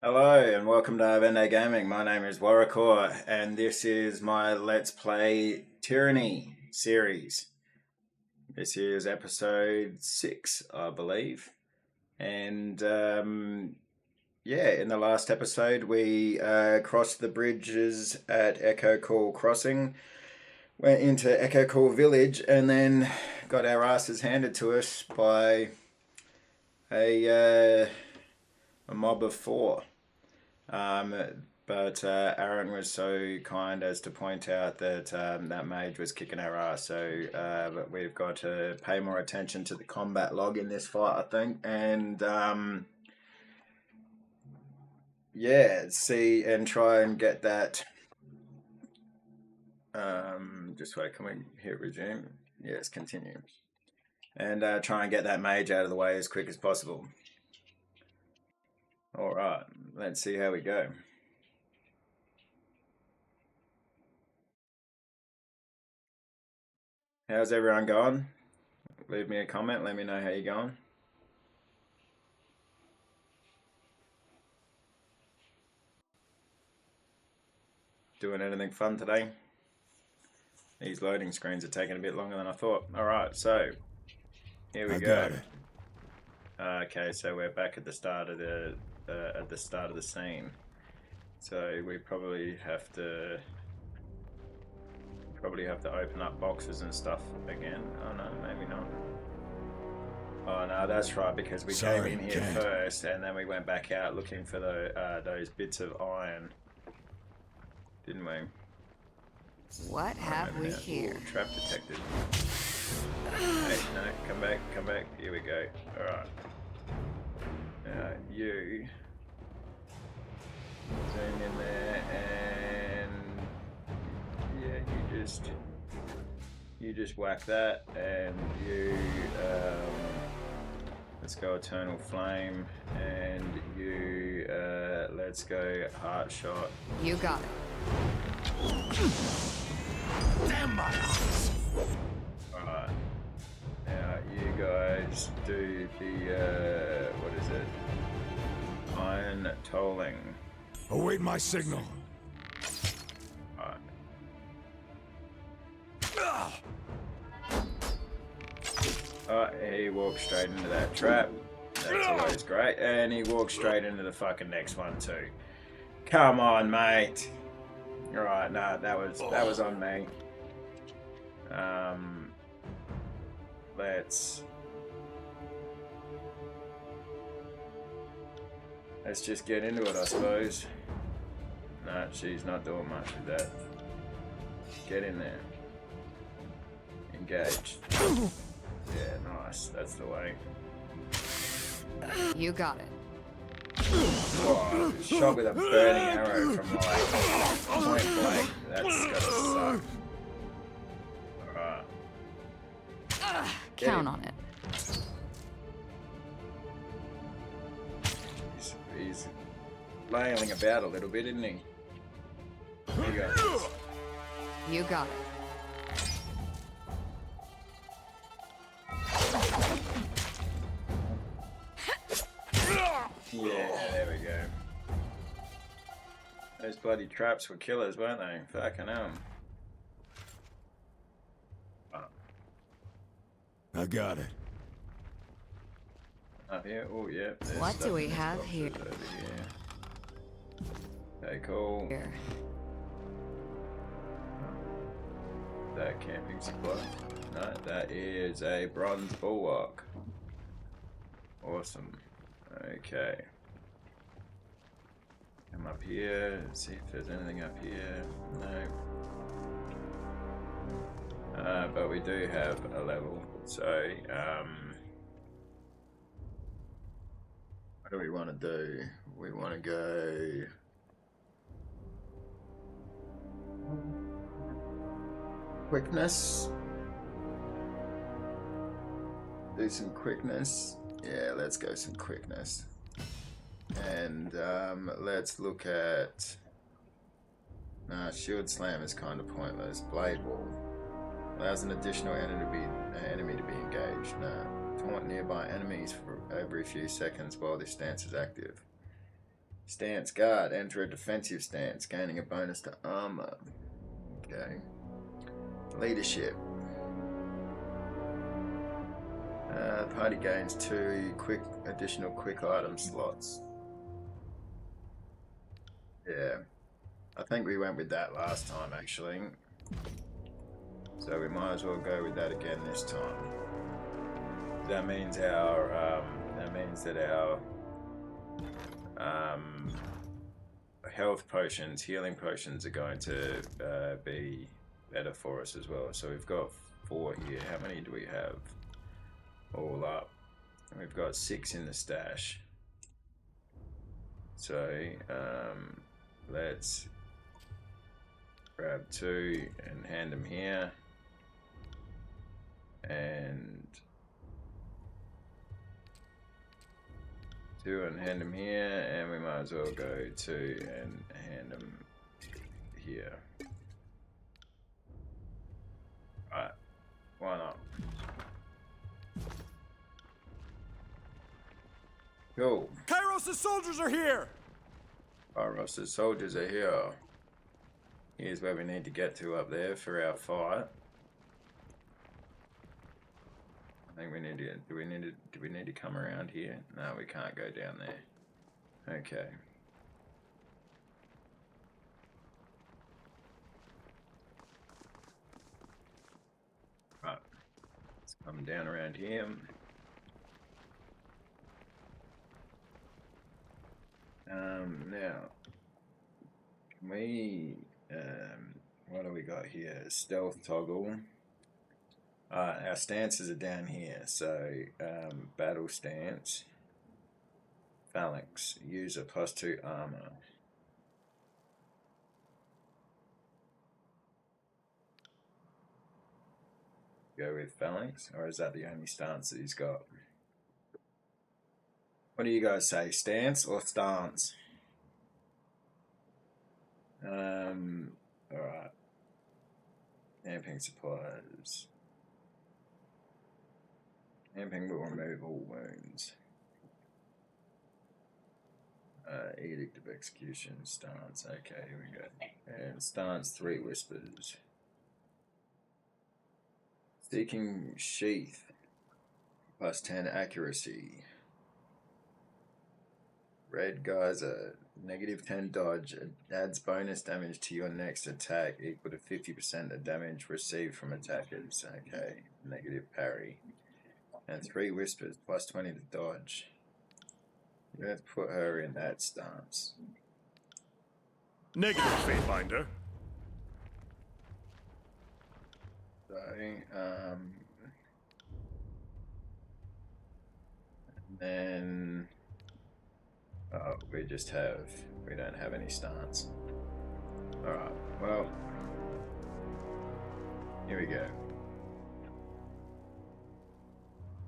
Hello and welcome to Vende Gaming. My name is Warrior and this is my Let's Play Tyranny series. This is episode 6, I believe. And yeah, in the last episode we crossed the bridges at Echo Call Crossing, went into Echo Call Village and then got our asses handed to us by a mob of 4. But Aaron was so kind as to point out that that mage was kicking our ass, so but we've got to pay more attention to the combat log in this fight, I think, and yeah, see and try and get that. Just wait, can we hit resume? Yes, continue, and try and get that mage out of the way as quick as possible. All right, let's see how we go. How's everyone going? Leave me a comment, let me know how you're going. Doing anything fun today? These loading screens are taking a bit longer than I thought. Alright, so here we go. Okay, so we're back at the start of the scene. So we probably have to open up boxes and stuff again. Oh no, maybe not. Oh no, that's right, because we came in here first and then we went back out looking for those bits of iron, didn't we? What have we here? Ooh, trap detected. Hey, no, come back. Here we go. Alright. Now, you zoom in there and yeah, you just whack that and you let's go Eternal Flame and you let's go Heart Shot. You got it. Damn my eyes! Alright. Now you guys do the what is it? Iron Tolling. Await my signal. Alright. He walked straight into that trap. That's always great. And he walked straight into the fucking next one too. Come on, mate. Alright, no, that was on me. Let's just get into it, I suppose. No, she's not doing much with that. Get in there. Engaged. Yeah, nice. That's the way. You got it. Oh, shot with a burning arrow from like point blank. That's gotta suck. Alright. Count on it. He's flailing about a little bit, isn't he? There you go. You got it. Yeah, there we go. Those bloody traps were killers, weren't they? Fucking hell. I got it. Up here? Oh, yeah. What do we have here? Okay, cool. Here. That camping supply. No, that is a bronze bulwark. Awesome. Okay. Come up here, see if there's anything up here. No. But we do have a level, so what do we want to do? We want to go quickness. Do some quickness. Yeah, let's go some quickness. And let's look at... Shield Slam is kind of pointless. Blade Wall. Allows an additional enemy to be engaged. Taunt nearby enemies for every few seconds while this stance is active. Stance guard. Enter a defensive stance, gaining a bonus to armor. Okay. Leadership. Party gains 2 additional quick item slots. Yeah. I think we went with that last time actually. So we might as well go with that again this time. That means that our health potions, healing potions are going to be better for us as well. So we've got 4 here. How many do we have all up? We've got 6 in the stash. So let's grab 2 and hand them here. And 2 and hand them here, and we might as well go 2 and hand them here. Alright, why not? Go. Kairos' soldiers are here! Kairos' soldiers are here. Here's where we need to get to up there for our fight. I think we need to. Do we need to come around here? No, we can't go down there. Okay. Right. Let's come down around here. Now, can we? What do we got here? Stealth toggle. Our stances are down here, so battle stance, phalanx, user +2 armor. Go with phalanx, or is that the only stance that he's got? What do you guys say, stance or stance? Alright. Camping supplies. Camping will remove all wounds. Edict of execution, stance. Okay, here we go. And stance 3 whispers. Seeking sheath. +10 accuracy. Red geyser. -10 dodge. Adds bonus damage to your next attack equal to 50% of damage received from attackers. Okay. Negative parry. And 3 whispers, +20 to dodge. Let's put her in that stance. Negative, Fatebinder. So, and then we don't have any stance. Alright, well, here we go.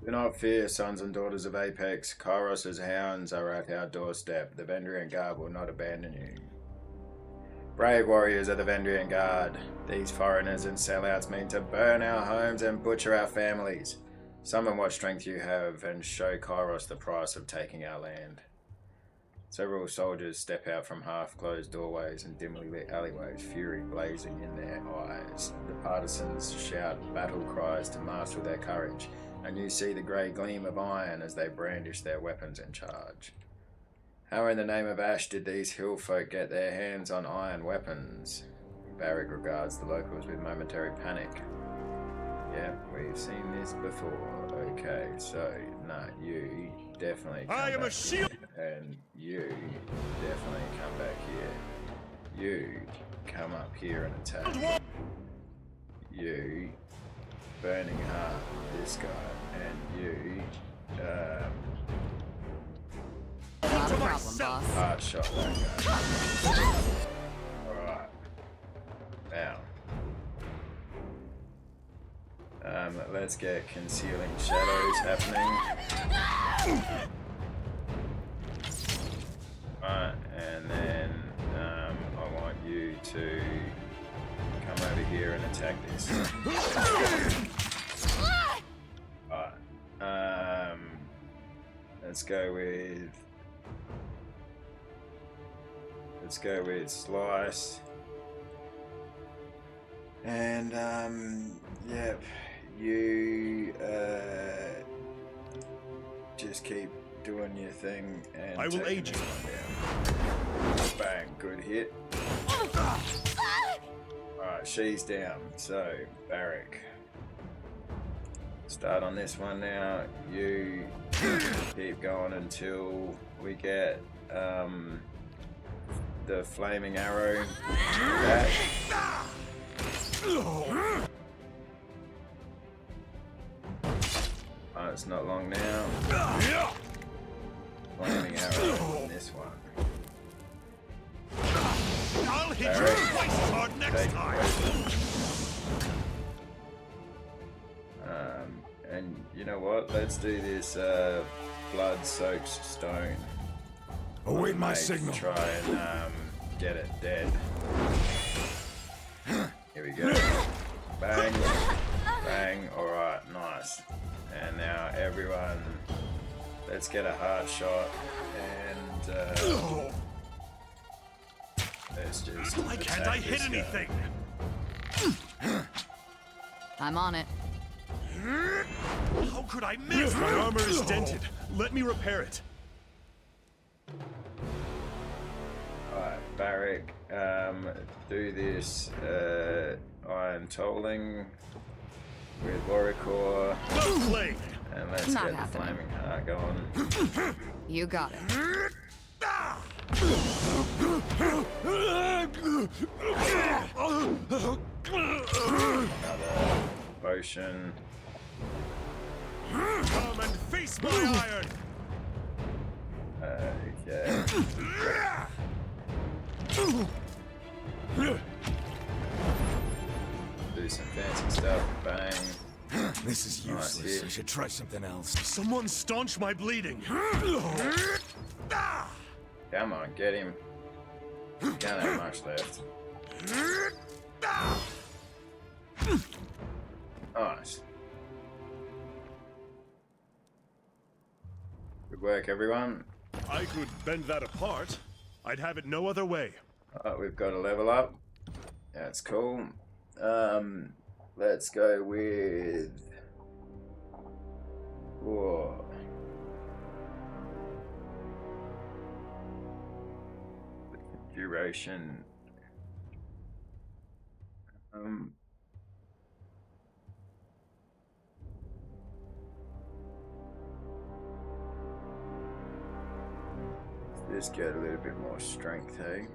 Do not fear, sons and daughters of Apex. Kairos' hounds are at our doorstep. The Vendrian Guard will not abandon you. Brave warriors of the Vendrian Guard. These foreigners and sellouts mean to burn our homes and butcher our families. Summon what strength you have and show Kairos the price of taking our land. Several soldiers step out from half-closed doorways and dimly lit alleyways, fury blazing in their eyes. The partisans shout battle cries to marshal their courage, and you see the grey gleam of iron as they brandish their weapons and charge. How in the name of Ash did these hill folk get their hands on iron weapons? Barrick regards the locals with momentary panic. Yeah, we've seen this before. Okay, so, nah, you definitely come I am back a shield! here. And you definitely come back here. You come up here and attack. You burning heart this guy, and you Not a problem, boss. heart shot that guy. Alright. Now. Let's get concealing shadows happening. Alright, and then I want you to come over here and attack this. Alright. Let's go with let's go with Slice. And, yep, you, just keep doing your thing and I will aid you. Down. Bang, good hit. Alright, she's down. So, Barrack. Start on this one now. You keep going until we get the flaming arrow back. Oh, it's not long now. Flaming arrow on this one. I'll hit you twice as hard next time. And you know what? Let's do this blood-soaked stone. Await my signal. Try and get it dead. Here we go. Bang. Bang. Alright, nice. And now everyone, let's get a heart shot and let's just Why can't I hit anything? I'm on it. How could I miss? My armor is dented. Let me repair it. Alright, Barrack, do this iron tolling with Warrior, and let's Not get happening. the flaming heart going. You got it. Another potion. Come and face my iron. Okay. Do some fancy stuff. Bang. This is Nice useless. hit. I should try something else. Someone staunch my bleeding. Come on, get him. Can't have much left. Nice. Good work, everyone. I could bend that apart. I'd have it no other way. Alright, we've got a level up. That's cool. Let's go with... Whoa. Duration. Let's get a little bit more strength, hey?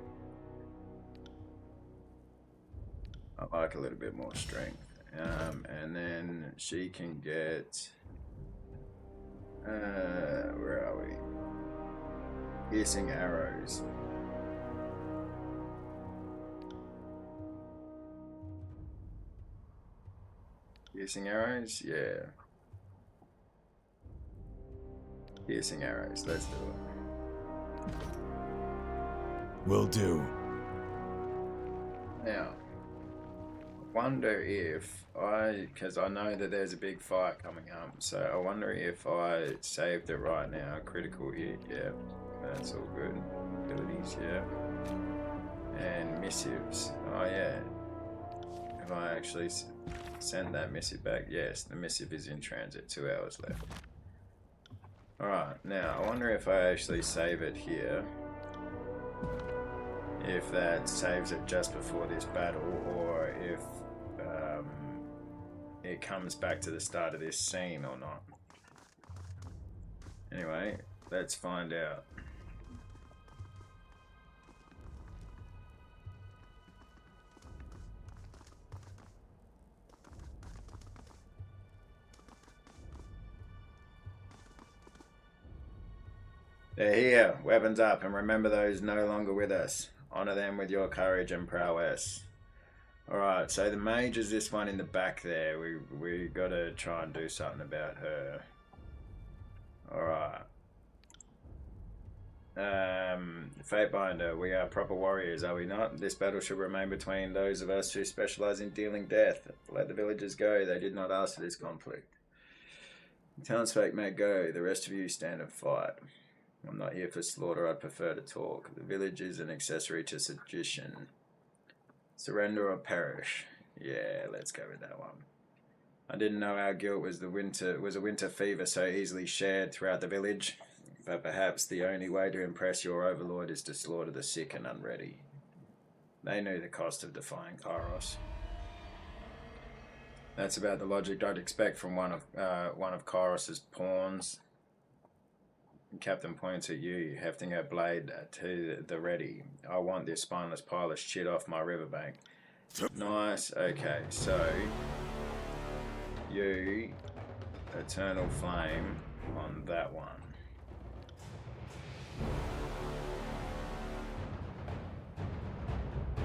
I like a little bit more strength. And then she can get... where are we? Piercing arrows. Piercing arrows? Yeah. Piercing arrows, let's do it. Will do. Now, I wonder if because I know that there's a big fight coming up, so I wonder if I saved it right now. Critical hit, yeah, that's all good. Abilities, yeah. And missives, oh yeah. If I actually send that missive back, yes, the missive is in transit, 2 hours left. Alright, now I wonder if I actually save it here. If that saves it just before this battle, or if it comes back to the start of this scene or not. Anyway, let's find out. They're here, weapons up, and remember those no longer with us. Honor them with your courage and prowess. Alright, so the mage is this one in the back there. We gotta try and do something about her. Alright. Fatebinder, we are proper warriors, are we not? This battle should remain between those of us who specialize in dealing death. Let the villagers go, they did not ask for this conflict. The townsfolk may go, the rest of you stand and fight. I'm not here for slaughter, I prefer to talk. The village is an accessory to sedition. Surrender or perish. Yeah, let's go with that one. I didn't know our guilt was a winter fever so easily shared throughout the village, but perhaps the only way to impress your overlord is to slaughter the sick and unready. They knew the cost of defying Kairos. That's about the logic I'd expect from one of Kairos's pawns. Captain points at you, hefting her blade to the ready. I want this spineless pile of shit off my riverbank. Nice. Okay, so you eternal flame on that one.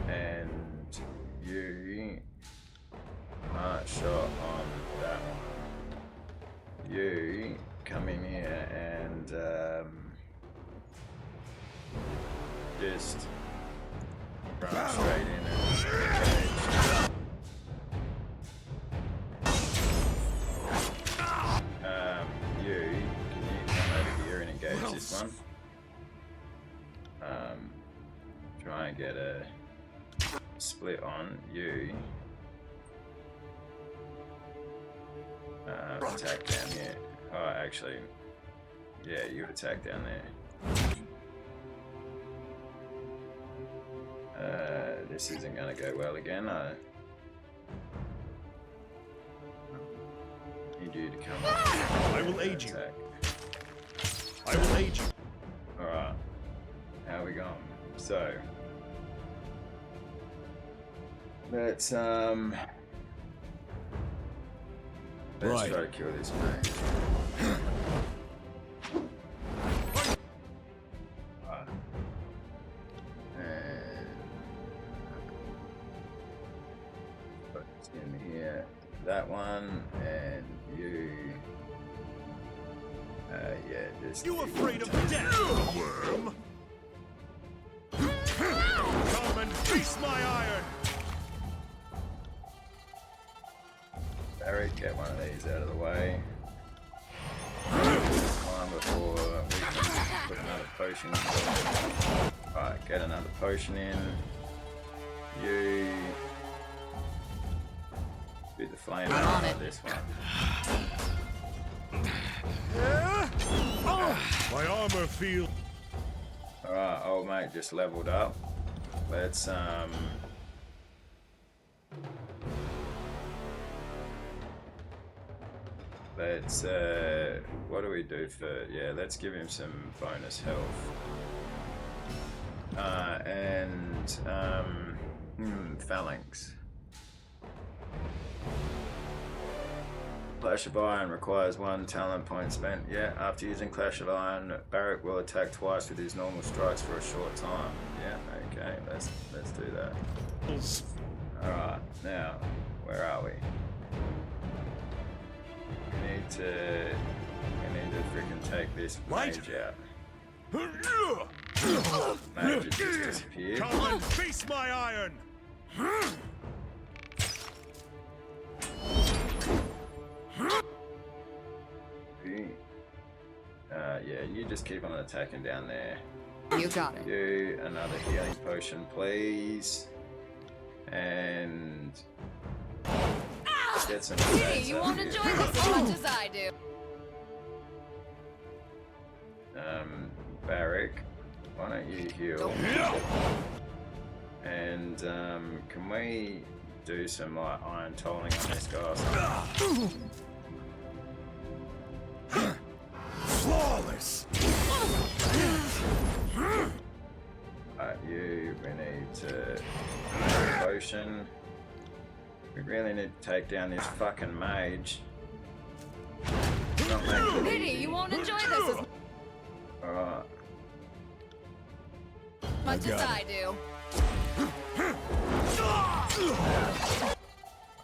And you shot on that one. You come in here and just run straight in and engage. Can you come over here and engage this one? Try and get a split on you. Attack down here. Oh, actually, yeah, you attack down there. This isn't going to go well again. I need you to come up. I will aid you. I will aid you. Alright. How we going? So, let's try to kill this mage. And put in here that one, and you. Yeah, just. You afraid of death, worm? Come and face my iron. Barry, get one of these out of the way. One before we can put another potion in. Alright, get another potion in. You do the flame out of this one. My armor feels. Alright, old mate just leveled up. Let's what do we do for, yeah, let's give him some bonus health. Phalanx. Clash of Iron requires 1 talent point spent. Yeah, after using Clash of Iron, Barrack will attack twice with his normal strikes for a short time. Yeah, okay, let's do that. Alright, now, where are we? We need to freaking take this mage out. Mage has just disappeared. Come and face my iron. Yeah, you just keep on attacking down there. You got it. You, another healing potion, please. And get some Hey, you won't enjoy this as much as I do. Barrack, why don't you heal? And can we do some like iron tolling on this guy or something? Flawless. We need to potion. We really need to take down this fucking mage. Not make it Pity, easy. you won't enjoy this as Alright. much as I do.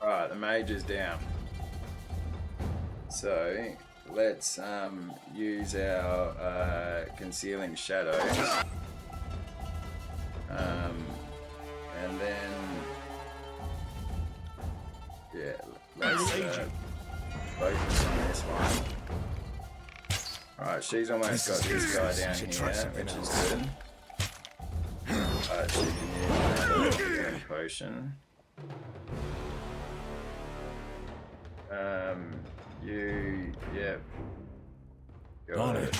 Alright, the mage is down. So let's use our concealing shadow. And then yeah, let's focus on this one. Alright, she's almost got this guy down here, which is good. She can use another healing potion. Yeah. On it.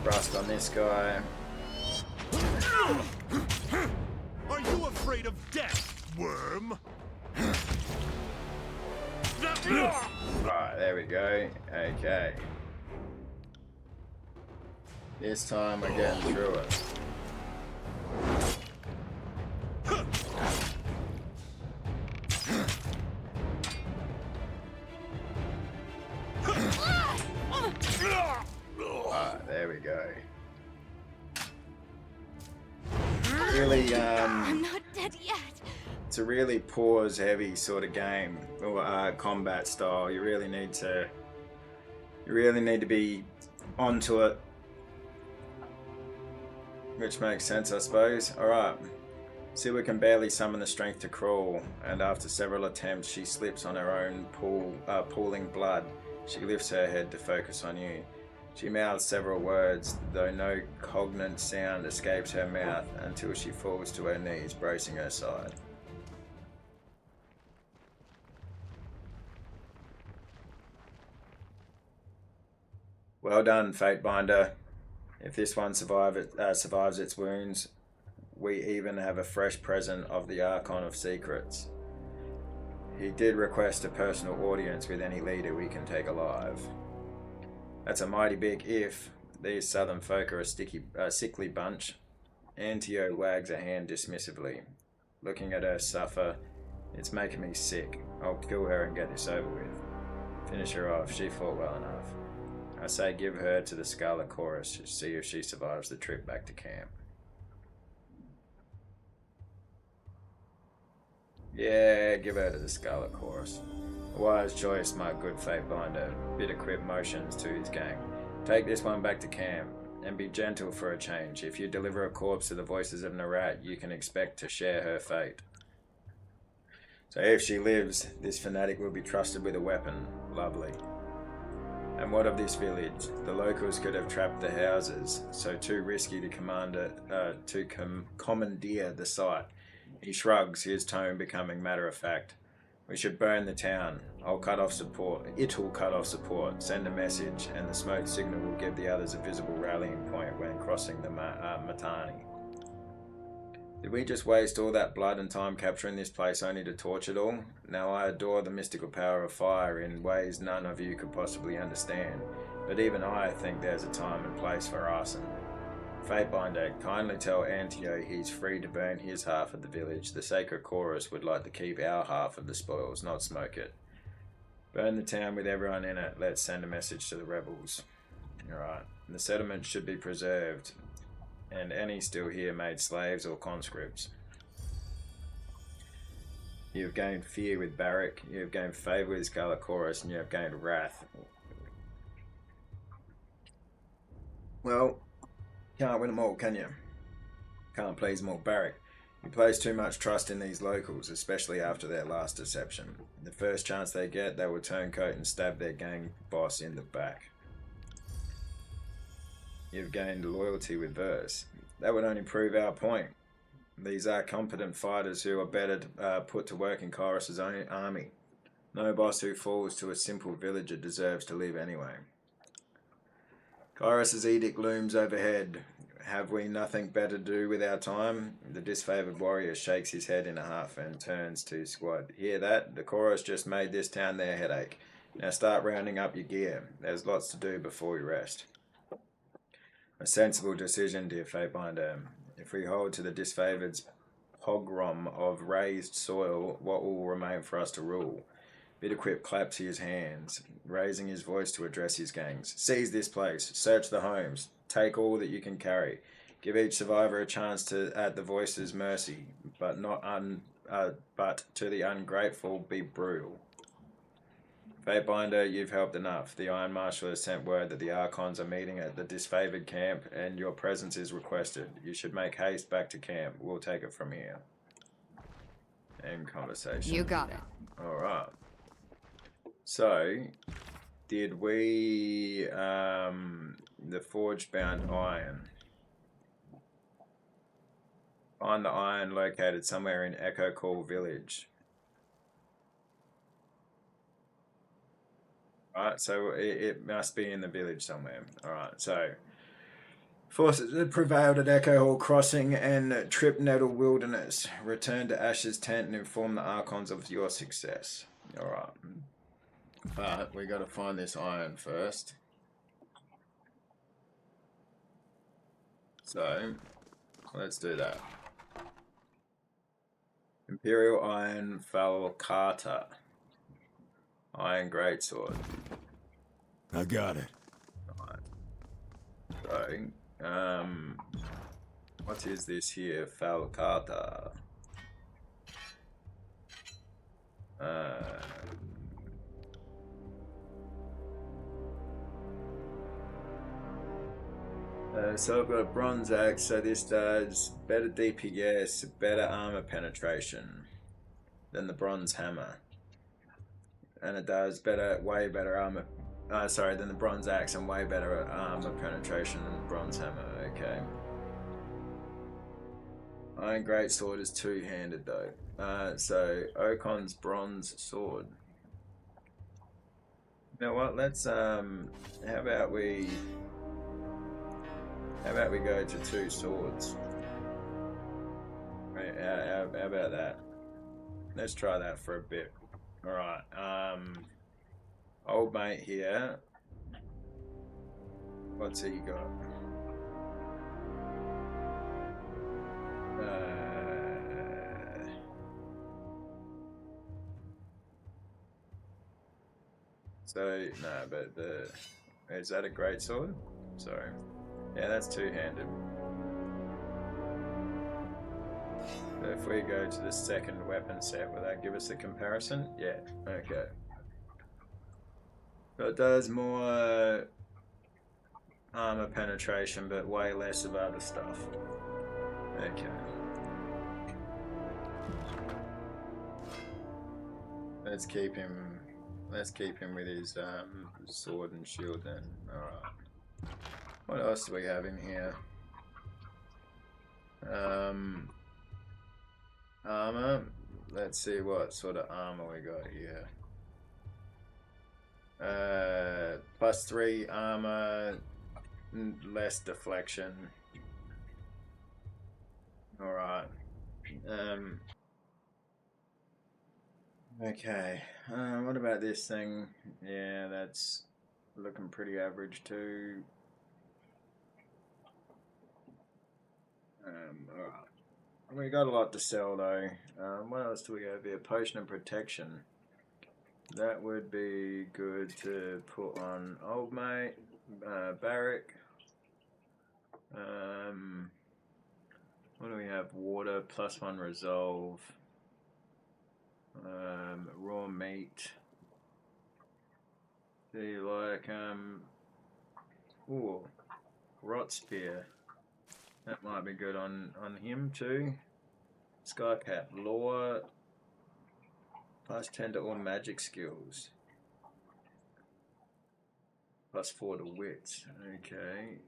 Rust on this guy. Are you afraid of death, worm? Right, there we go. Okay. This time we're getting through it. There we go. Really, I'm not dead yet. it's a really pause-heavy sort of game or combat style. You really need to be onto it, which makes sense, I suppose. All right. Siwa can barely summon the strength to crawl, and after several attempts, she slips on her own pooling blood. She lifts her head to focus on you. She mouths several words, though no cognate sound escapes her mouth until she falls to her knees, bracing her side. Well done, Fatebinder. If this one survives its wounds, we even have a fresh present of the Archon of Secrets. He did request a personal audience with any leader we can take alive. That's a mighty big if. These southern folk are a sickly bunch. Antio wags a hand dismissively. Looking at her suffer, it's making me sick. I'll kill her and get this over with. Finish her off, she fought well enough. I say give her to the Scarlet Chorus, see if she survives the trip back to camp. Yeah, give her to the Scarlet Chorus. A wise choice, my good Fatebinder. Bitterquip motions to his gang. Take this one back to camp, and be gentle for a change. If you deliver a corpse to the voices of Narat, you can expect to share her fate. So if she lives, this fanatic will be trusted with a weapon. Lovely. And what of this village? The locals could have trapped the houses, so too risky to commandeer the site. He shrugs, his tone becoming matter-of-fact. We should burn the town. It'll cut off support. Send a message, and the smoke signal will give the others a visible rallying point when crossing the Matani. Did we just waste all that blood and time capturing this place only to torch it all? Now I adore the mystical power of fire in ways none of you could possibly understand, but even I think there's a time and place for arson. Fatebinder, kindly tell Antio he's free to burn his half of the village. The Sacred Chorus would like to keep our half of the spoils, not smoke it. Burn the town with everyone in it. Let's send a message to the rebels. Alright. The settlement should be preserved, and any still here made slaves or conscripts. You have gained fear with Barrack, you have gained favour with Scarlet Chorus, and you have gained wrath. Well, can't win them all, can you? Can't please them all, Barrack. You place too much trust in these locals, especially after their last deception. The first chance they get, they will turncoat and stab their gang boss in the back. You've gained loyalty with Verse. That would only prove our point. These are competent fighters who are better put to work in Chorus's own army. No boss who falls to a simple villager deserves to live anyway. Chorus's edict looms overhead. Have we nothing better to do with our time? The disfavoured warrior shakes his head in a huff and turns to squad. Hear that? The Chorus just made this town their headache. Now start rounding up your gear. There's lots to do before we rest. A sensible decision, dear Fatebinder. If we hold to the disfavoured's pogrom of raised soil, what will remain for us to rule? Bitterquip claps his hands, raising his voice to address his gangs. Seize this place, search the homes, take all that you can carry. Give each survivor a chance at the voice's mercy, but to the ungrateful be brutal. Fatebinder, you've helped enough. The Iron Marshal has sent word that the Archons are meeting at the disfavoured camp, and your presence is requested. You should make haste back to camp. We'll take it from here. End conversation. You got it. Alright. So, did we the forge bound iron? Find the iron located somewhere in Echo Call Village. Alright, so it must be in the village somewhere. Alright, so forces that prevailed at Echo Hall Crossing and Trip Nettle Wilderness. Return to Ash's tent and inform the Archons of your success. Alright. But we gotta find this iron first. So let's do that. Imperial Iron Falcata. Iron Greatsword. I got it. Alright. So, what is this here? Falcata. So I've got a bronze axe, so this does better DPS, better armor penetration than the bronze hammer. And it does way better armor, than the bronze axe, and way better armor penetration than the bronze hammer, okay. Iron Greatsword is two-handed though. So Ocon's bronze sword. You know what, let's, how about we go to two swords? Right, how about that? Let's try that for a bit. Alright, old mate here. What's he got? So, no, but is that a great sword? Sorry. Yeah, that's two-handed. So if we go to the second weapon set, will that give us a comparison? Yeah, okay. So it does more armor penetration, but way less of other stuff. Okay. Let's keep him with his sword and shield then. Alright. What else do we have in here? Armor. Let's see what sort of armor we got here. +3 armor, less deflection. Alright. Okay. What about this thing? Yeah, that's looking pretty average too. Alright. We got a lot to sell though. What else do we have here? Potion of protection. That would be good to put on old mate, Barrack. What do we have? Water, +1 resolve. Raw meat. Do you like ooh, rot spear. That might be good on him too. Skycap lore. +10 to all magic skills. +4 to wits. Okay.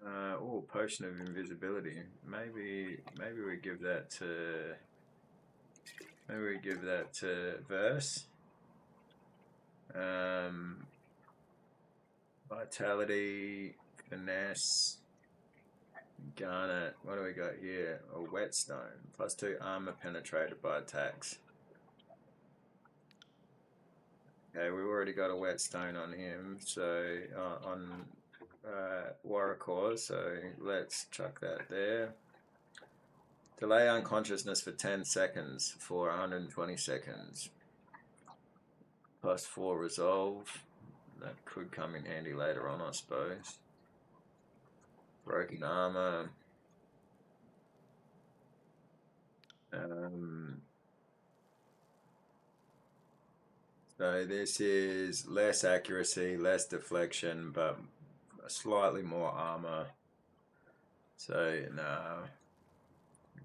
Oh, potion of invisibility. Maybe we give that to. Maybe we give that to Verse. Vitality, finesse, garnet. What do we got here? A whetstone. +2 armor penetrated by attacks. Okay, we've already got a whetstone on him, so on Warrior, so let's chuck that there. Delay unconsciousness for 10 seconds for 120 seconds. +4 resolve. That could come in handy later on, I suppose. Broken armor. So this is less accuracy, less deflection, but slightly more armor. So no,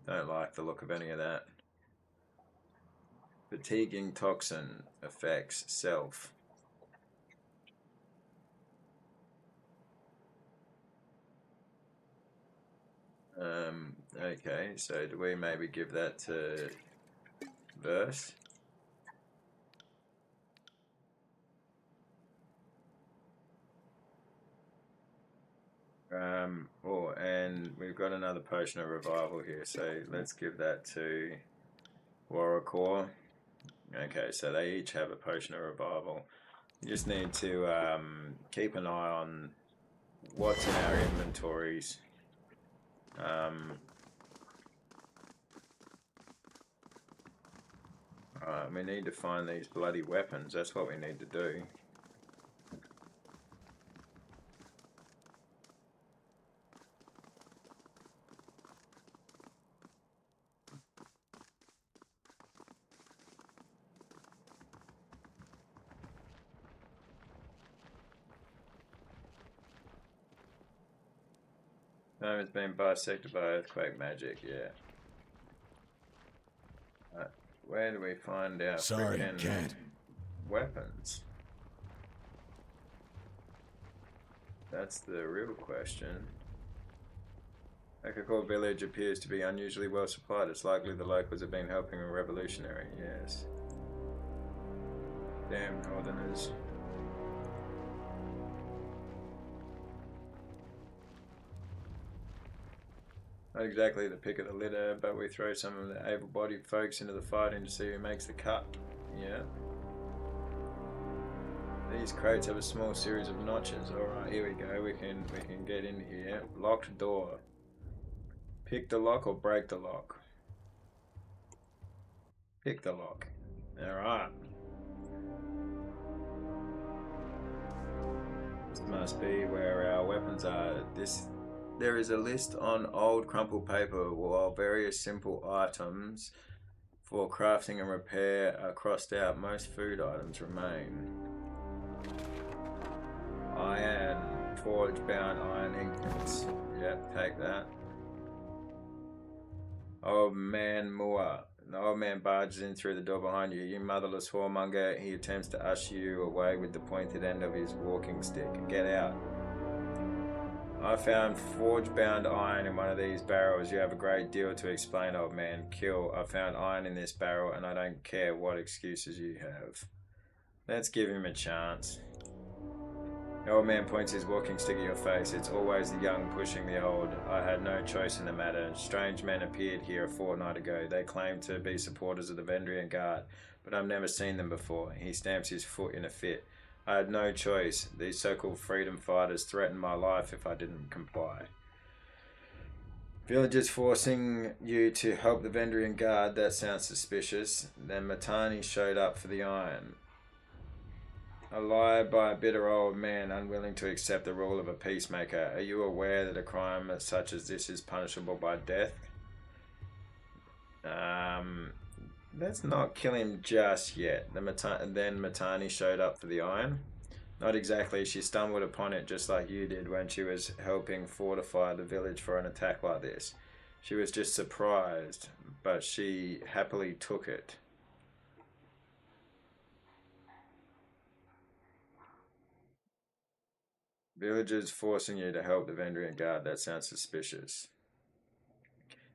don't like the look of any of that. Fatiguing toxin affects self. Okay, so do we maybe give that to Verse? And we've got another potion of revival here, so let's give that to Warrior. Okay, so they each have a potion of revival. You just need to keep an eye on what's in our inventories. We need to find these bloody weapons. That's what we need to do. No, it's been bisected by earthquake magic, yeah. Where do we find our freaking weapons? That's the real question. Akakor village appears to be unusually well supplied. It's likely the locals have been helping a revolutionary, yes. Damn northerners. Not exactly the pick of the litter, but we throw some of the able-bodied folks into the fighting to see who makes the cut. Yeah. These crates have a small series of notches. Alright, here we go. We can get in here. Locked door. Pick the lock or break the lock? Pick the lock. Alright. This must be where our weapons are. There is a list on old crumpled paper, while various simple items for crafting and repair are crossed out. Most food items remain. Iron, forge-bound iron ingots. Yep, take that. Old man Moore. The old man barges in through the door behind you. You motherless whoremonger. He attempts to usher you away with the pointed end of his walking stick. Get out. I found forge-bound iron in one of these barrels. You have a great deal to explain, old man. Kill. I found iron in this barrel, and I don't care what excuses you have. Let's give him a chance. The old man points his walking stick at your face. It's always the young pushing the old. I had no choice in the matter. Strange men appeared here a fortnight ago. They claim to be supporters of the Vendrian Guard, but I've never seen them before. He stamps his foot in a fit. I had no choice. These so-called freedom fighters threatened my life if I didn't comply. Villagers forcing you to help the Vendrian Guard, that sounds suspicious. Then Matani showed up for the iron. A lie by a bitter old man unwilling to accept the rule of a peacemaker. Are you aware that a crime such as this is punishable by death? Let's not kill him just yet. Then Matani showed up for the iron. Not exactly. She stumbled upon it just like you did when she was helping fortify the village for an attack like this. She was just surprised, but she happily took it. Villagers forcing you to help the Vendrian Guard. That sounds suspicious.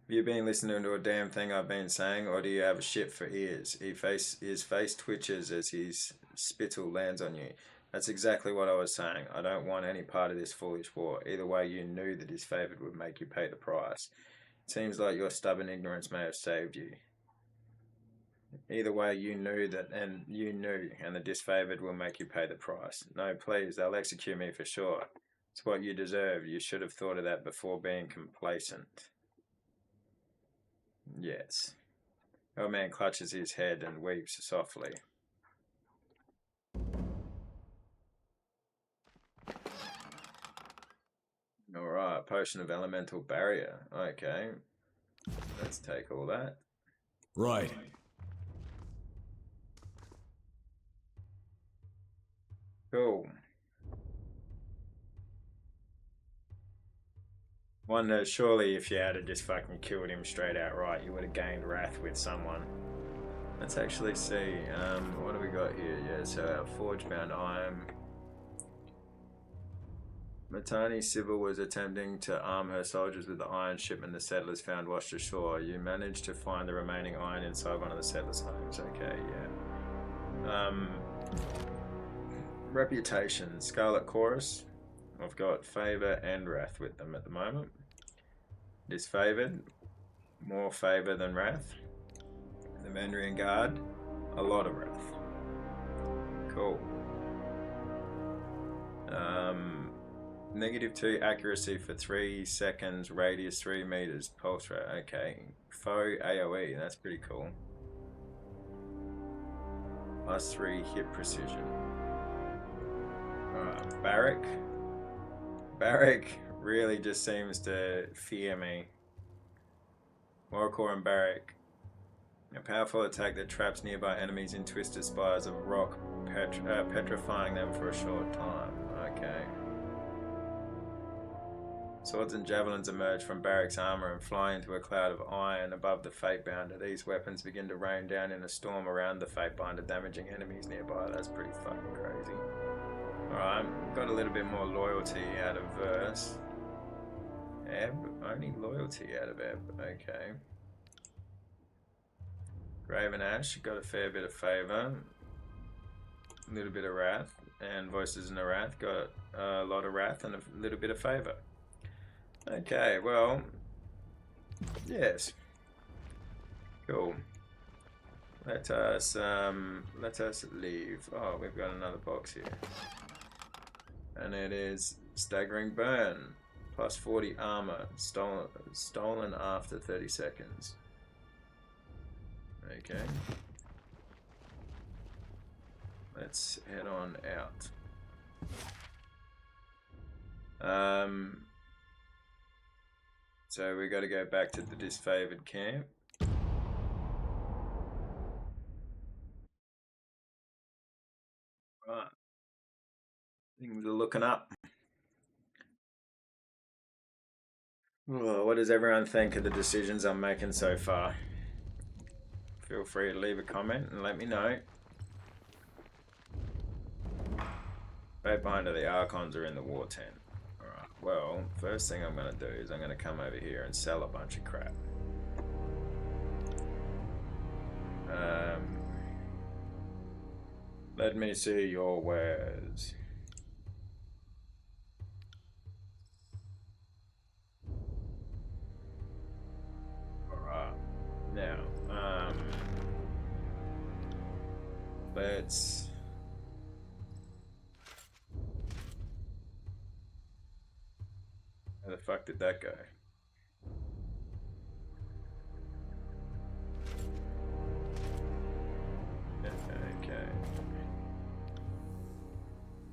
Have you been listening to a damn thing I've been saying, or do you have a shit for ears? His face twitches as his spittle lands on you. That's exactly what I was saying. I don't want any part of this foolish war. Either way, you knew that Disfavoured would make you pay the price. It seems like your stubborn ignorance may have saved you. Either way, you knew, and the Disfavoured will make you pay the price. No, please, they'll execute me for sure. It's what you deserve. You should have thought of that before being complacent. Yes. Old man clutches his head and weeps softly. Alright, potion of elemental barrier. Okay. Let's take all that. Right. Cool. Wonder, surely if you had just fucking killed him straight outright, you would have gained wrath with someone. Let's actually see. What do we got here? Yeah, so our forge bound iron. Matani Sybil was attempting to arm her soldiers with the iron shipment the settlers found washed ashore. You managed to find the remaining iron inside one of the settlers' homes. Okay, yeah. Reputation. Scarlet Chorus. I've got Favor and Wrath with them at the moment. Disfavored. More Favor than Wrath. The Mandarin Guard. A lot of Wrath. Cool. -2 accuracy for 3 seconds, radius 3 meters, pulse rate. Okay. Foe AoE, that's pretty cool. +3 hit precision. Alright, Barrack. Barrack really just seems to fear me. Warcore and Barrack. A powerful attack that traps nearby enemies in twisted spires of rock, petrifying them for a short time. Okay. Swords and javelins emerge from Barrack's armor and fly into a cloud of iron above the Fatebinder. These weapons begin to rain down in a storm around the Fatebinder, damaging enemies nearby. That's pretty fucking crazy. Alright, got a little bit more loyalty out of Verse. Ebb? Only loyalty out of Ebb. Okay. Raven Ash, got a fair bit of Favor. A little bit of Wrath. And Voices in the Wrath, got a lot of Wrath and a little bit of Favor. Okay, well, yes, cool. Let us leave. Oh, we've got another box here, and it is Staggering Burn, +40 armor, stolen after 30 seconds. Okay, let's head on out. So we got to go back to the Disfavored camp. Right. Things are looking up. Oh, what does everyone think of the decisions I'm making so far? Feel free to leave a comment and let me know. Fatebinder, the Archons are in the war tent. Alright, well, first thing I'm going to do is I'm going to come over here and sell a bunch of crap. Let me see your wares. Alright, now, let's... Where the fuck did that go? Okay.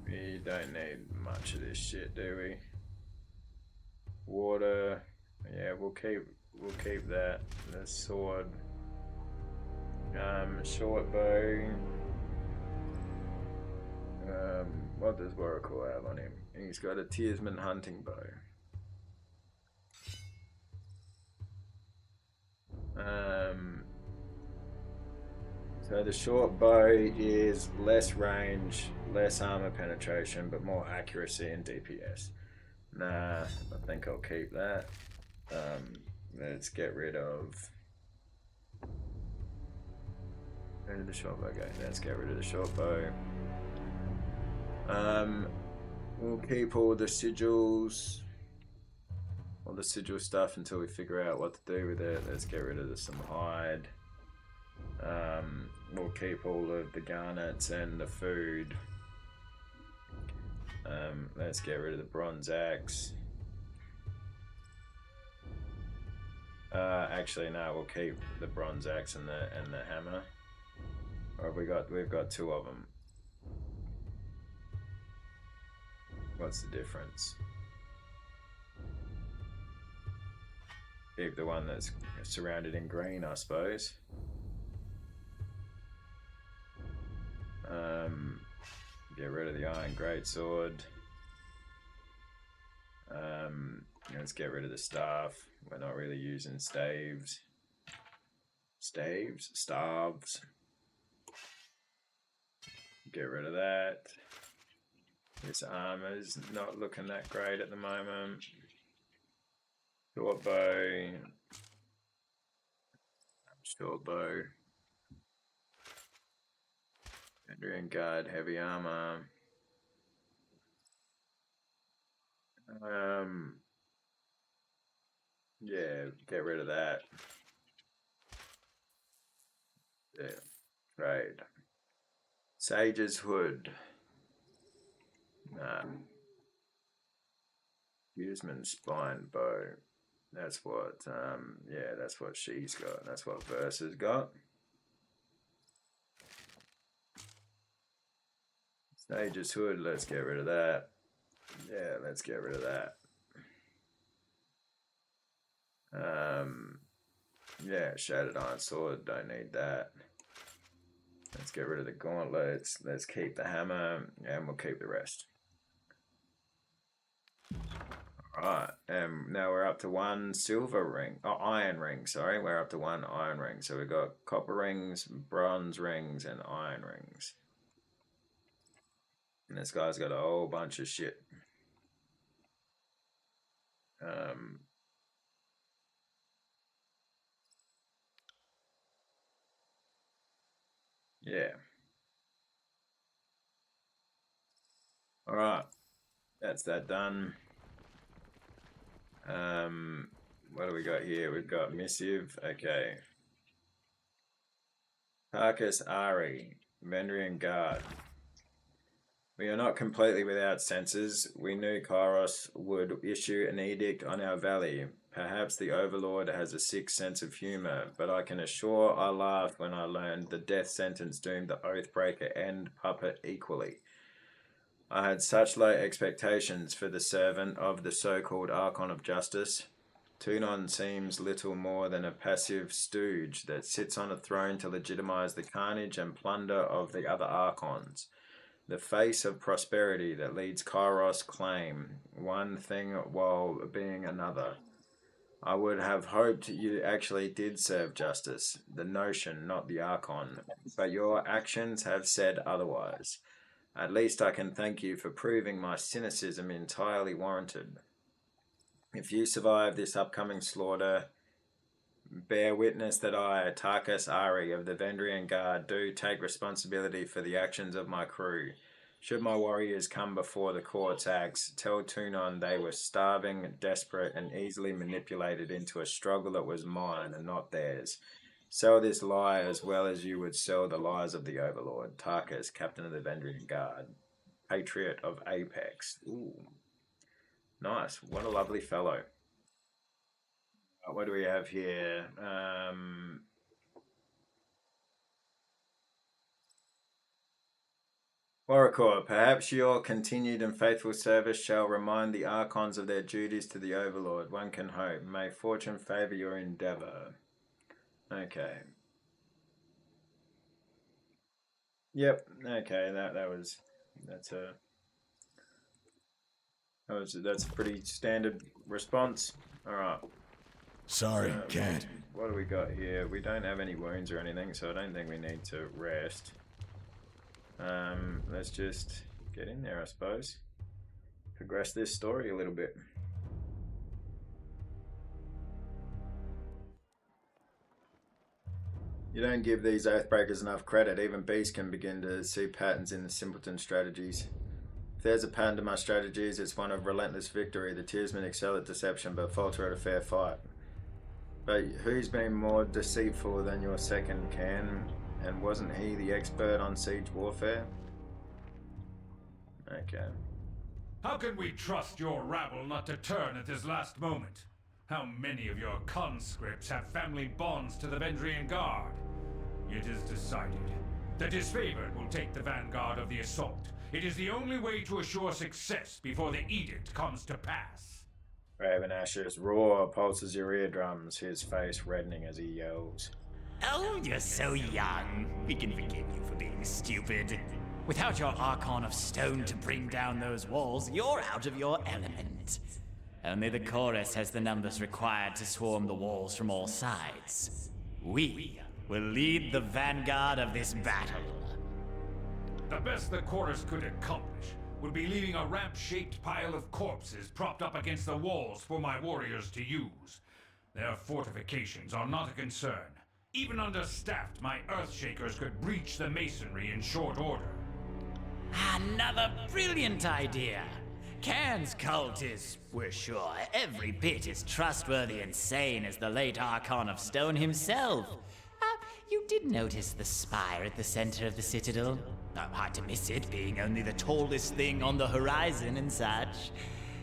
We don't need much of this shit, do we? Water. Yeah, we'll keep that. The sword. Short bow. What does Warrior have on him? He's got a Tearsman hunting bow. So the short bow is less range, less armor penetration, but more accuracy and DPS. Nah, I think I'll keep that. Let's get rid of... Rid of the short bow. Okay, let's get rid of the short bow. We'll keep all the sigils. All the sigil stuff until we figure out what to do with it. Let's get rid of some hide. We'll keep all of the garnets and the food. Let's get rid of the bronze axe. Actually, no, we'll keep the bronze axe and the hammer. Or we've got two of them. What's the difference? Keep the one that's surrounded in green, I suppose. Get rid of the iron greatsword. Let's get rid of the staff. We're not really using staves. Staves. Get rid of that. This armor's not looking that great at the moment. Short bow. Short bow. Vendrian guard, heavy armor. Yeah, get rid of that. Yeah, trade. Sage's hood. Nah. Huseman's spine bow. That's what, yeah, that's what she's got. That's what Versa's got. Sage's hood, let's get rid of that. Yeah, let's get rid of that. Yeah, Shattered Iron Sword, don't need that. Let's get rid of the gauntlets. Let's keep the hammer, and we'll keep the rest. Alright, and now we're up to one silver ring. Oh, iron ring, sorry. We're up to one iron ring. So we've got copper rings, bronze rings, and iron rings. And this guy's got a whole bunch of shit. Yeah. Alright. That's that done. What do we got here? We've got missive. Okay. Tarkus Ari, Vendrian Guard. We are not completely without senses. We knew Kairos would issue an edict on our valley. Perhaps the Overlord has a sick sense of humor, but I can assure I laughed when I learned the death sentence doomed the Oathbreaker and Puppet equally. I had such low expectations for the servant of the so-called Archon of Justice. Tunon seems little more than a passive stooge that sits on a throne to legitimize the carnage and plunder of the other Archons. The face of prosperity that leads Kairos claim one thing while being another. I would have hoped you actually did serve justice, the notion, not the Archon, but your actions have said otherwise. At least I can thank you for proving my cynicism entirely warranted. If you survive this upcoming slaughter, bear witness that I, Tarkus Ari of the Vendrian Guard, do take responsibility for the actions of my crew. Should my warriors come before the court's axe, tell Tunon they were starving, desperate, and easily manipulated into a struggle that was mine and not theirs. Sell this lie as well as you would sell the lies of the Overlord. Tarkus, Captain of the Vendrian Guard. Patriot of Apex. Ooh. Nice. What a lovely fellow. What do we have here? Oracle, perhaps your continued and faithful service shall remind the Archons of their duties to the Overlord. One can hope. May fortune favor your endeavor. Okay. Yep. Okay. That's a pretty standard response. All right. Sorry, can't. What do we got here? We don't have any wounds or anything, so I don't think we need to rest. Let's just get in there, I suppose. Progress this story a little bit. You don't give these Oathbreakers enough credit. Even beasts can begin to see patterns in the simpleton strategies. If there's a pattern to my strategies, it's one of relentless victory. The Tearsmen excel at deception, but falter at a fair fight. But who's been more deceitful than your second Can? And wasn't he the expert on siege warfare? Okay. How can we trust your rabble not to turn at this last moment? How many of your conscripts have family bonds to the Vendrian Guard? It is decided. The Disfavoured will take the vanguard of the assault. It is the only way to assure success before the edict comes to pass. Raven Asher's roar pulses your eardrums, his face reddening as he yells. Oh, you're so young. We can forgive you for being stupid. Without your Archon of Stone to bring down those walls, you're out of your element. Only the Chorus has the numbers required to swarm the walls from all sides. We will lead the vanguard of this battle. The best the chorus could accomplish would be leaving a ramp-shaped pile of corpses propped up against the walls for my warriors to use. Their fortifications are not a concern. Even understaffed, my Earthshakers could breach the masonry in short order. Another brilliant idea. Cairn's cult is, we're sure, every bit as trustworthy and sane as the late Archon of Stone himself. You did notice the spire at the center of the citadel? Hard to miss it, being only the tallest thing on the horizon and such.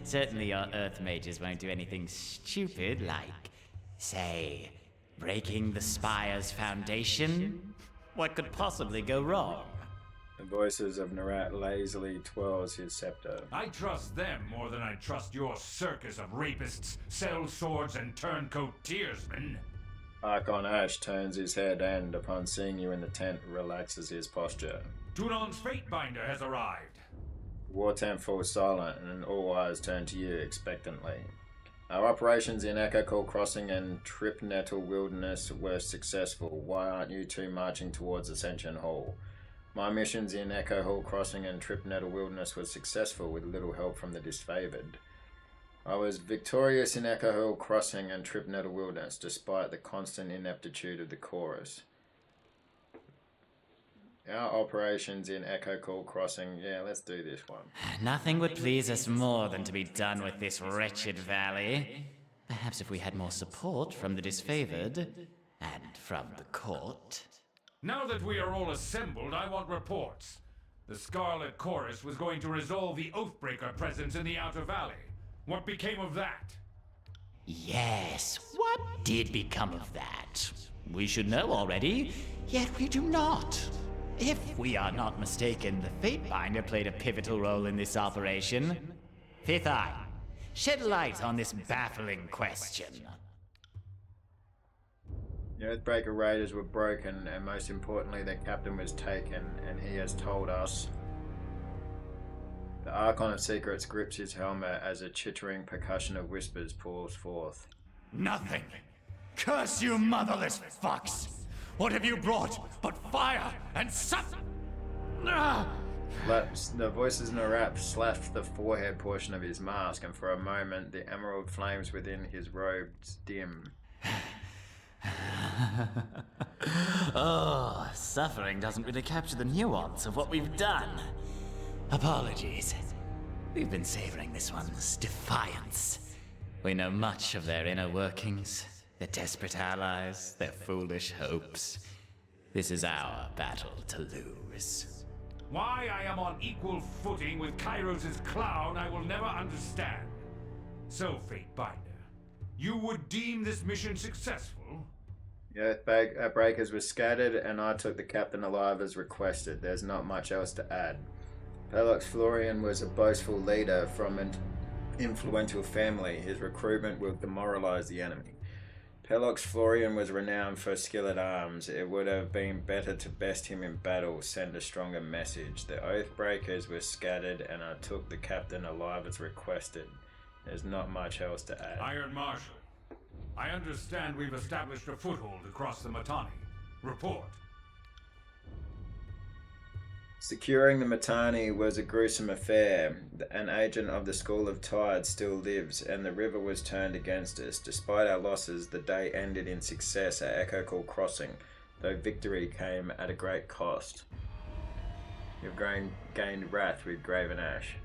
Certainly your Earth mages won't do anything stupid like, say, breaking the spire's foundation? What could possibly go wrong? The voices of Narat lazily twirls his scepter. I trust them more than I trust your circus of rapists, sell swords, and turncoat tearsmen. Archon Ash turns his head and, upon seeing you in the tent, relaxes his posture. Tunon's Fatebinder has arrived. The war tent falls silent and all eyes turn to you expectantly. Our operations in Echo Call Crossing and Trip Nettle Wilderness were successful. Why aren't you two marching towards Ascension Hall? My missions in Echo Hall Crossing and Trip Nettle Wilderness were successful with little help from the Disfavoured. I was victorious in Echo Hall Crossing and Trip Nettle Wilderness despite the constant ineptitude of the chorus. Our operations in Echo Call Crossing, yeah, let's do this one. Nothing would please us more than to be done with this wretched valley. Perhaps if we had more support from the Disfavored and from the court. Now that we are all assembled, I want reports. The Scarlet Chorus was going to resolve the Oathbreaker presence in the Outer Valley. What became of that? Yes, what did become of that? We should know already, yet we do not. If we are not mistaken, the Fatebinder played a pivotal role in this operation. Fifth Eye, shed light on this baffling question. The Oathbreaker raiders were broken, and most importantly, their captain was taken, and he has told us. The Archon of Secrets grips his helmet as a chittering percussion of whispers pours forth. Nothing! Curse you motherless fucks! What have you brought but fire and The voices in a rap slapped the forehead portion of his mask, and for a moment the emerald flames within his robes dim. Oh, suffering doesn't really capture the nuance of what we've done. Apologies. We've been savoring this one's defiance. We know much of their inner workings, their desperate allies, their foolish hopes. This is our battle to lose. Why I am on equal footing with Kairos' clown, I will never understand. So, Fatebinder, you would deem this mission successful? The Earthbreakers were scattered, and I took the captain alive as requested. There's not much else to add. Pelox Florian was a boastful leader from an influential family. His recruitment will demoralize the enemy. Pelox Florian was renowned for skill at arms. It would have been better to best him in battle, send a stronger message. The Oathbreakers were scattered, and I took the captain alive as requested. There's not much else to add. Iron Marshal, I understand we've established a foothold across the Matani. Report. Securing the Matani was a gruesome affair. An agent of the School of Tide still lives, and the river was turned against us. Despite our losses, the day ended in success at Echo Call Crossing, though victory came at a great cost. You've gained wrath with Graven Ash.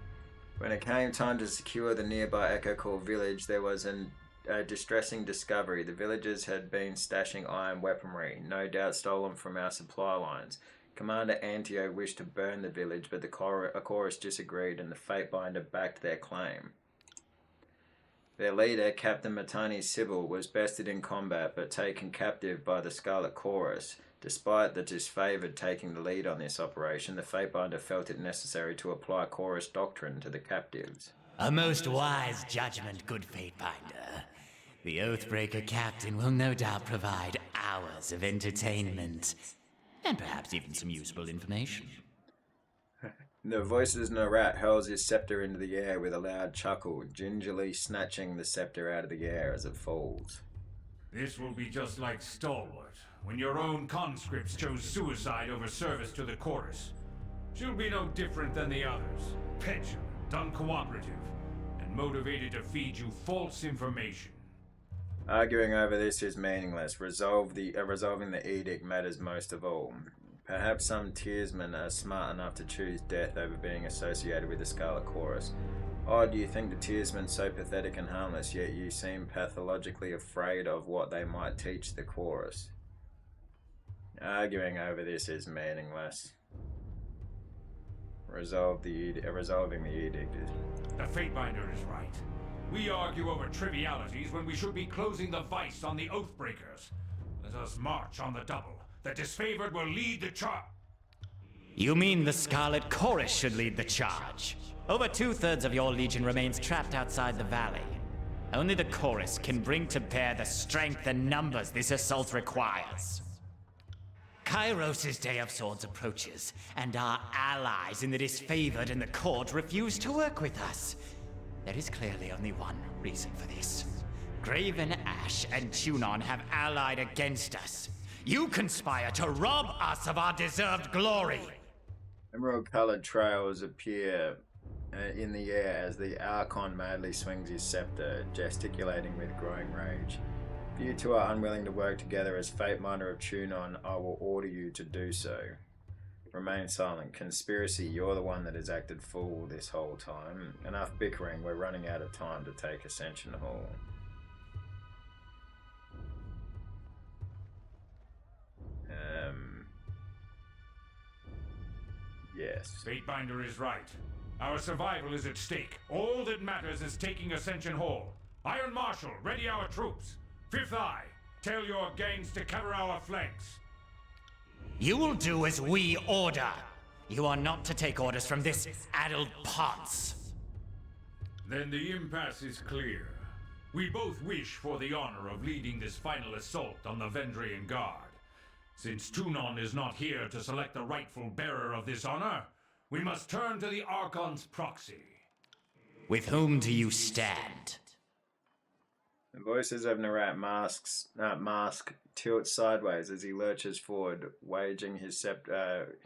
When it came time to secure the nearby Echo Call village, there was a distressing discovery. The villagers had been stashing iron weaponry, no doubt stolen from our supply lines. Commander Antio wished to burn the village, but the chorus disagreed, and the Fatebinder backed their claim. Their leader, Captain Matani Sybil, was bested in combat, but taken captive by the Scarlet Chorus. Despite the Disfavored taking the lead on this operation, the Fatebinder felt it necessary to apply chorus doctrine to the captives. A most wise judgment, good Fatebinder. The Oathbreaker captain will no doubt provide hours of entertainment. And perhaps even some useful information. The voices Narat hurls his scepter into the air with a loud chuckle, gingerly snatching the scepter out of the air as it falls. This will be just like Stalwart, when your own conscripts chose suicide over service to the chorus. She'll be no different than the others, petulant, uncooperative, and motivated to feed you false information. Arguing over this is meaningless. Resolving the edict matters most of all. Perhaps some tearsmen are smart enough to choose death over being associated with the Scarlet Chorus. Odd, you think the tearsmen so pathetic and harmless, yet you seem pathologically afraid of what they might teach the chorus. Arguing over this is meaningless. Resolving the edict is... The Fatebinder is right. We argue over trivialities when we should be closing the vice on the oathbreakers. Let us march on the double. The Disfavoured will lead the charge. You mean the Scarlet Chorus should lead the charge? Over 2/3 of your legion remains trapped outside the valley. Only the Chorus can bring to bear the strength and numbers this assault requires. Kairos' Day of Swords approaches, and our allies in the Disfavoured and the court refuse to work with us. There is clearly only one reason for this. Graven Ash and Tunon have allied against us. You conspire to rob us of our deserved glory! Emerald-coloured trails appear in the air as the Archon madly swings his scepter, gesticulating with growing rage. If you two are unwilling to work together as Fateminder of Tunon, I will order you to do so. Remain silent. Conspiracy, you're the one that has acted fool this whole time. Enough bickering, we're running out of time to take Ascension Hall. Yes. Fatebinder is right. Our survival is at stake. All that matters is taking Ascension Hall. Iron Marshal, ready our troops. Fifth Eye, tell your gangs to cover our flanks. You will do as we order. You are not to take orders from this addled ponce. Then the impasse is clear. We both wish for the honor of leading this final assault on the Vendrian Guard. Since Tunon is not here to select the rightful bearer of this honor, we must turn to the Archon's proxy. With whom do you stand? The voices of Narat mask tilt sideways as he lurches forward, wagging his scepter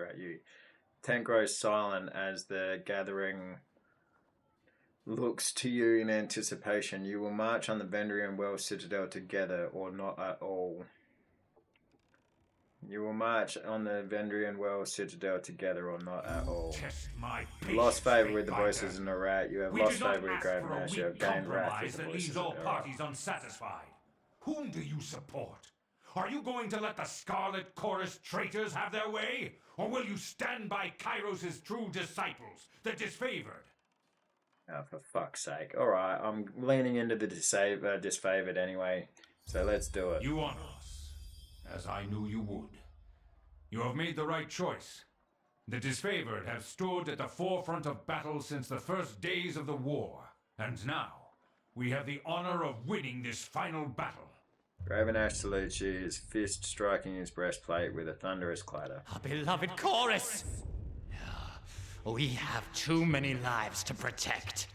at you. Tent grows silent as the gathering looks to you in anticipation. You will march on the Vendrian Well Citadel together, or not at all. You will march on the Vendrian Well Citadel together, or not at all. Test my You lost favour with the Fatebinder. voices in Narat. You have We lost do not favour with ask for a Graven Ash. You weak have gained wrath compromise with the that voices leaves of all Narat. parties unsatisfied. Whom do you support? Are you going to let the Scarlet Chorus traitors have their way? Or will you stand by Kairos' true disciples, the Disfavoured? Oh, for fuck's sake. Alright, I'm leaning into the Disfavoured anyway, so let's do it. You honor us, as I knew you would. You have made the right choice. The Disfavoured have stood at the forefront of battle since the first days of the war, and now we have the honor of winning this final battle. Graven Ash salutes you, his fist striking his breastplate with a thunderous clatter. Our beloved Chorus! We have too many lives to protect.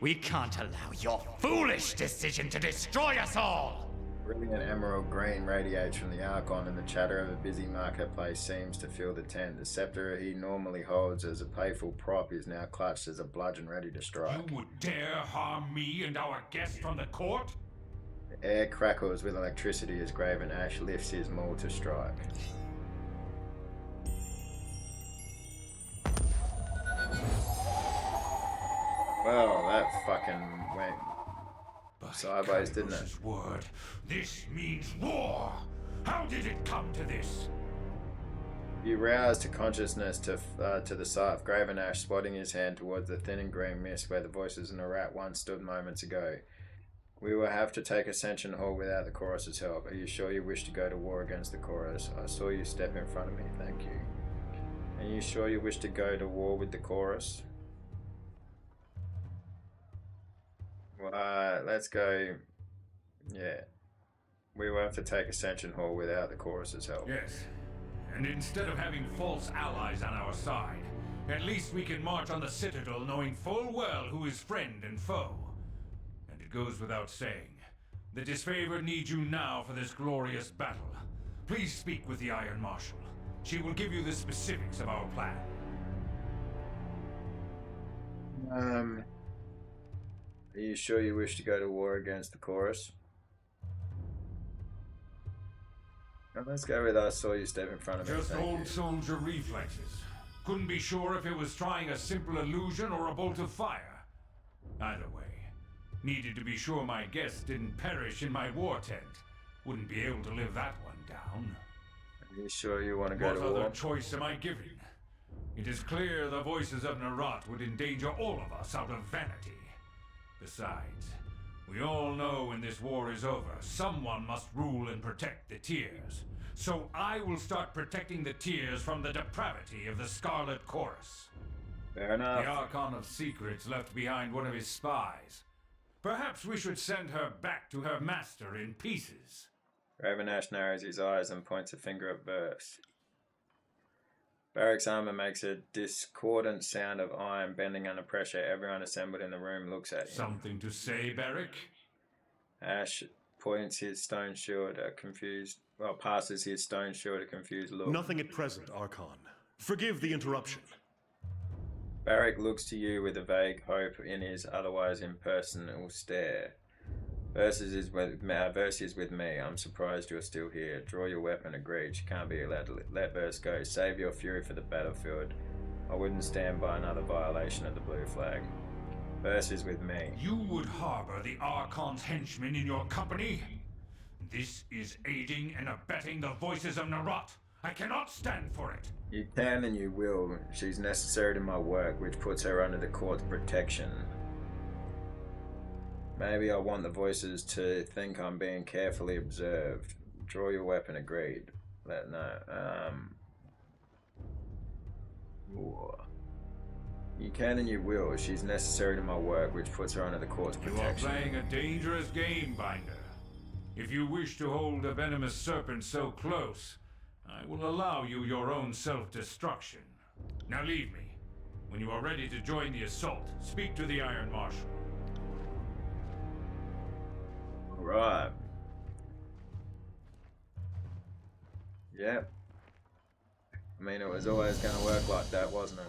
We can't allow your foolish decision to destroy us all! Brilliant emerald green radiates from the Archon, and the chatter of a busy marketplace seems to fill the tent. The scepter he normally holds as a playful prop is now clutched as a bludgeon ready to strike. You would dare harm me and our guest from the court? The air crackles with electricity as Graven Ash lifts his maul to strike. Well, that fucking went sideways, didn't it? Kairos' word. This means war. How did it come to this? You rouse to consciousness to the sight of Graven Ash spotting his hand towards the thinning green mist where the voices in the rat once stood moments ago. We will have to take Ascension Hall without the chorus's help. Are you sure you wish to go to war against the chorus? I saw you step in front of me, thank you. Are you sure you wish to go to war with the chorus? Well, let's go. Yeah. We will have to take Ascension Hall without the chorus's help. Yes. And instead of having false allies on our side, at least we can march on the Citadel knowing full well who is friend and foe. And it goes without saying, The Disfavoured needs you now for this glorious battle. Please speak with the Iron Marshal. She will give you the specifics of our plan. Are you sure you wish to go to war against the Chorus? Well, let's go with I saw you step in front of me. Just Thank old you. soldier reflexes. Couldn't be sure if it was trying a simple illusion or a bolt of fire. Either way, needed to be sure my guests didn't perish in my war tent. Wouldn't be able to live that one down. Are you sure you want to go What to war? other choice am I giving? It is clear the voices of Narat would endanger all of us out of vanity. Besides, we all know when this war is over, someone must rule and protect the Tears. So I will start protecting the Tears from the depravity of the Scarlet Chorus. Fair enough. The Archon of Secrets left behind one of his spies. Perhaps we should send her back to her master in pieces. Ravenash narrows his eyes and points a finger at Verse. Barrack's armor makes a discordant sound of iron bending under pressure. Everyone assembled in the room looks at him. Something to say, Barrack? Ash points his stone shield passes his stone shield a confused look. Nothing at present, Archon. Forgive the interruption. Barrack looks to you with a vague hope in his otherwise impersonal stare. Verse is with me. I'm surprised you're still here. Draw your weapon. Agreed. You can't be allowed to let Verse go. Save your fury for the battlefield. I wouldn't stand by another violation of the blue flag. Verse is with me. You would harbor the Archon's henchmen in your company? This is aiding and abetting the voices of Narat. I cannot stand for it. You can and you will. She's necessary to my work, which puts her under the court's protection. Maybe I want the voices to think I'm being carefully observed. Draw your weapon. Agreed. You can and you will. She's necessary to my work, which puts her under the court's protection. You are playing a dangerous game, Binder. If you wish to hold a venomous serpent so close, I will allow you your own self-destruction. Now leave me. When you are ready to join the assault, speak to the Iron Marshal. Right. Yep. I mean, it was always going to work like that, wasn't it?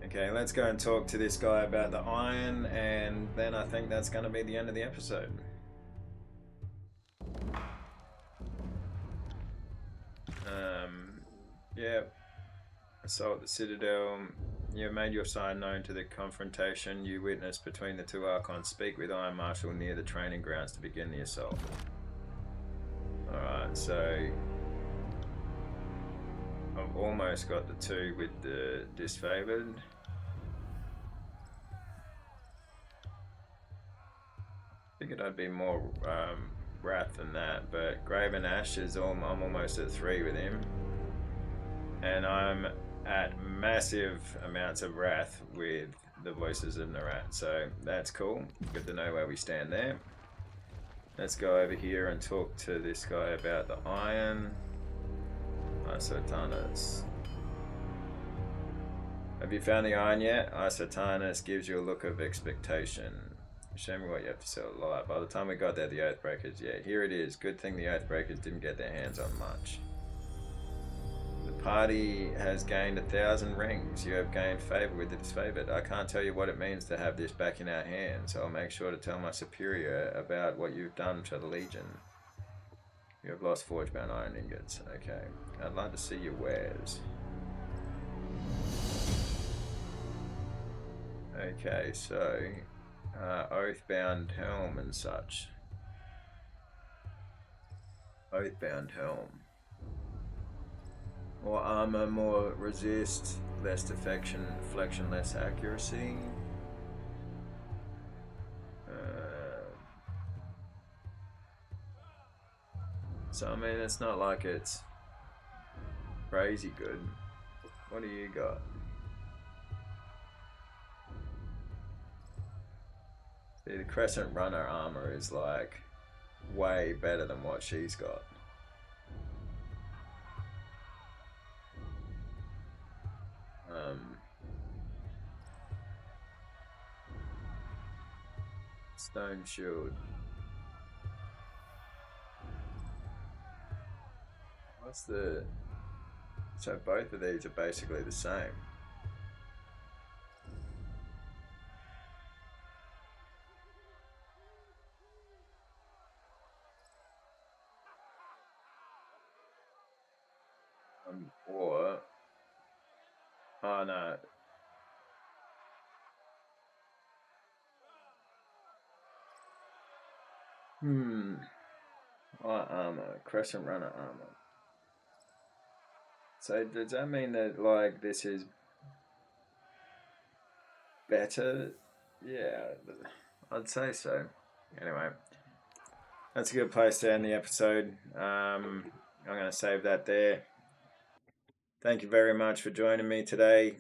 Okay, let's go and talk to this guy about the iron, and then I think that's going to be the end of the episode. Yeah. Assault the Citadel. You have made your side known to the confrontation you witnessed between the two Archons. Speak with Iron Marshal near the training grounds to begin the assault. Alright, so I've almost got the two with the Disfavoured. Figured I'd be more wrath than that, but Graven Ash is I'm almost at 3 with him. And I'm at massive amounts of wrath with the voices of Narat, so that's cool. Good to know where we stand there. Let's go over here and talk to this guy about the iron. Isotanis. Have you found the iron yet? Isotanis gives you a look of expectation. Show me what you have to sell alive. By the time we got there, the oathbreakers, yeah, here it is. Good thing the oathbreakers didn't get their hands on much. The party has gained 1,000 rings. You have gained favor with the Disfavored. I can't tell you what it means to have this back in our hands. I'll make sure to tell my superior about what you've done to the Legion. You have lost forge-bound iron ingots. Okay. I'd like to see your wares. Okay, so oathbound helm and such. Oathbound helm. More armor, more resist, less deflection, less accuracy. So I mean, it's not like it's crazy good. What do you got? See, the Crescent Runner armor is like way better than what she's got. Stone shield. What's the... So both of these are basically the same. Or... Oh no. Light armor. Crescent runner armor. So does that mean that, like, this is better? Yeah, I'd say so. Anyway, that's a good place to end the episode. I'm going to save that there. Thank you very much for joining me today.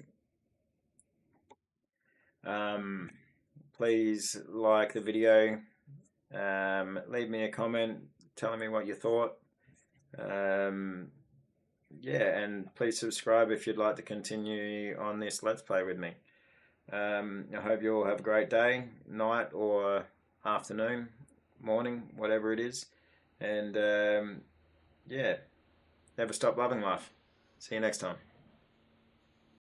Please like the video. Leave me a comment telling me what you thought. Yeah, and please subscribe if you'd like to continue on this Let's Play with me. I hope you all have a great day, night, or afternoon, morning, whatever it is. And yeah, never stop loving life. See you next time.